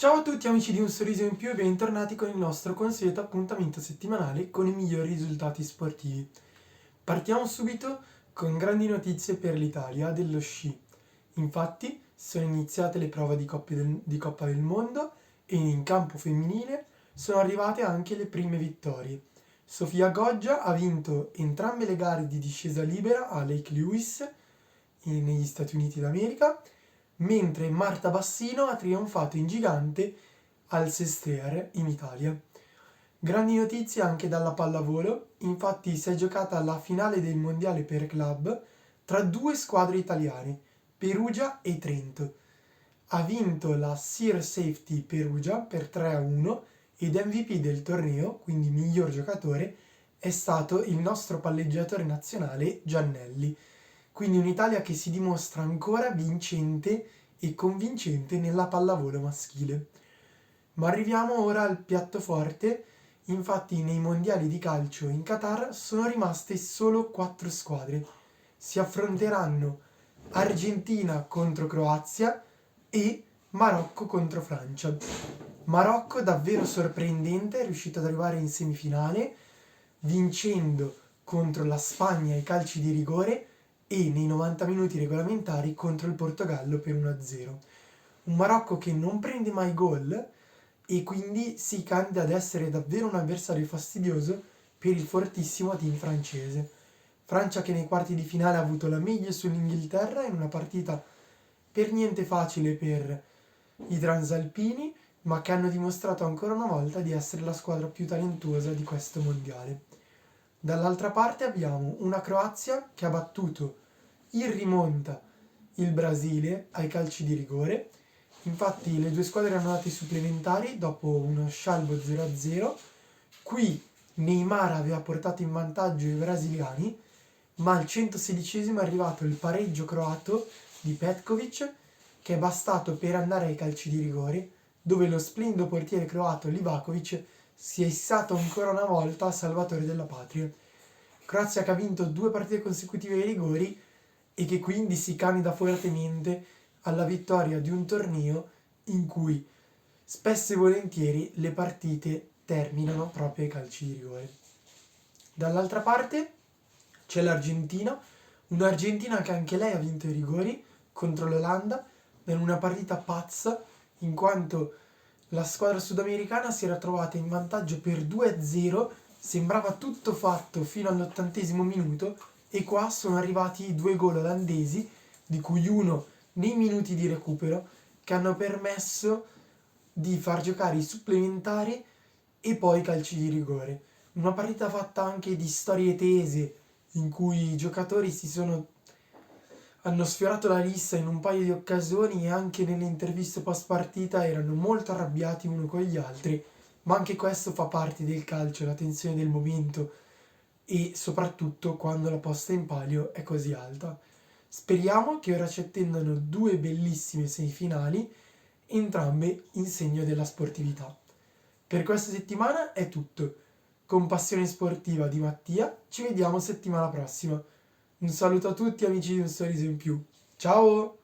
Ciao a tutti amici di Un Sorriso in Più e bentornati con il nostro consueto appuntamento settimanale con i migliori risultati sportivi. Partiamo subito con grandi notizie per l'Italia dello sci. Infatti sono iniziate le prove di Coppa del Mondo e in campo femminile sono arrivate anche le prime vittorie. Sofia Goggia ha vinto entrambe le gare di discesa libera a Lake Lewis negli Stati Uniti d'America, mentre Marta Bassino ha trionfato in gigante al Sestiere in Italia. Grandi notizie anche dalla pallavolo, infatti si è giocata la finale del mondiale per club tra due squadre italiane, Perugia e Trento. Ha vinto la Sear Safety Perugia per 3-1 ed MVP del torneo, quindi miglior giocatore, è stato il nostro palleggiatore nazionale Giannelli. Quindi un'Italia che si dimostra ancora vincente e convincente nella pallavolo maschile. Ma arriviamo ora al piatto forte. Infatti nei mondiali di calcio in Qatar sono rimaste solo 4 squadre. Si affronteranno Argentina contro Croazia e Marocco contro Francia. Marocco davvero sorprendente, è riuscito ad arrivare in semifinale vincendo contro la Spagna ai calci di rigore e nei 90 minuti regolamentari contro il Portogallo per 1-0. Un Marocco che non prende mai gol e quindi si candida ad essere davvero un avversario fastidioso per il fortissimo team francese. Francia che nei quarti di finale ha avuto la meglio sull'Inghilterra in una partita per niente facile per i transalpini, ma che hanno dimostrato ancora una volta di essere la squadra più talentuosa di questo mondiale. Dall'altra parte abbiamo una Croazia che ha battuto in rimonta il Brasile ai calci di rigore. Infatti le due squadre erano andate ai supplementari dopo uno scialbo 0-0. Qui Neymar aveva portato in vantaggio i brasiliani, ma al 116esimo è arrivato il pareggio croato di Petkovic, che è bastato per andare ai calci di rigore, dove lo splendido portiere croato Livakovic si è issato ancora una volta a salvatore della patria. Croazia che ha vinto 2 partite consecutive ai rigori e che quindi si candida fortemente alla vittoria di un torneo in cui spesso e volentieri le partite terminano proprio ai calci di rigore. Dall'altra parte c'è l'Argentina, un'Argentina che anche lei ha vinto i rigori contro l'Olanda in una partita pazza, in quanto la squadra sudamericana si era trovata in vantaggio per 2-0, sembrava tutto fatto fino all'80° minuto e qua sono arrivati 2 gol olandesi, di cui uno nei minuti di recupero, che hanno permesso di far giocare i supplementari e poi i calci di rigore. Una partita fatta anche di storie tese, in cui i giocatori hanno sfiorato la rissa in un paio di occasioni e anche nelle interviste post partita erano molto arrabbiati uno con gli altri, ma anche questo fa parte del calcio, la tensione del momento e soprattutto quando la posta in palio è così alta. Speriamo che ora ci attendano 2 bellissime semifinali, entrambe in segno della sportività. Per questa settimana è tutto. Con Passione Sportiva di Mattia, ci vediamo settimana prossima. Un saluto a tutti amici di Un Sorriso in Più. Ciao!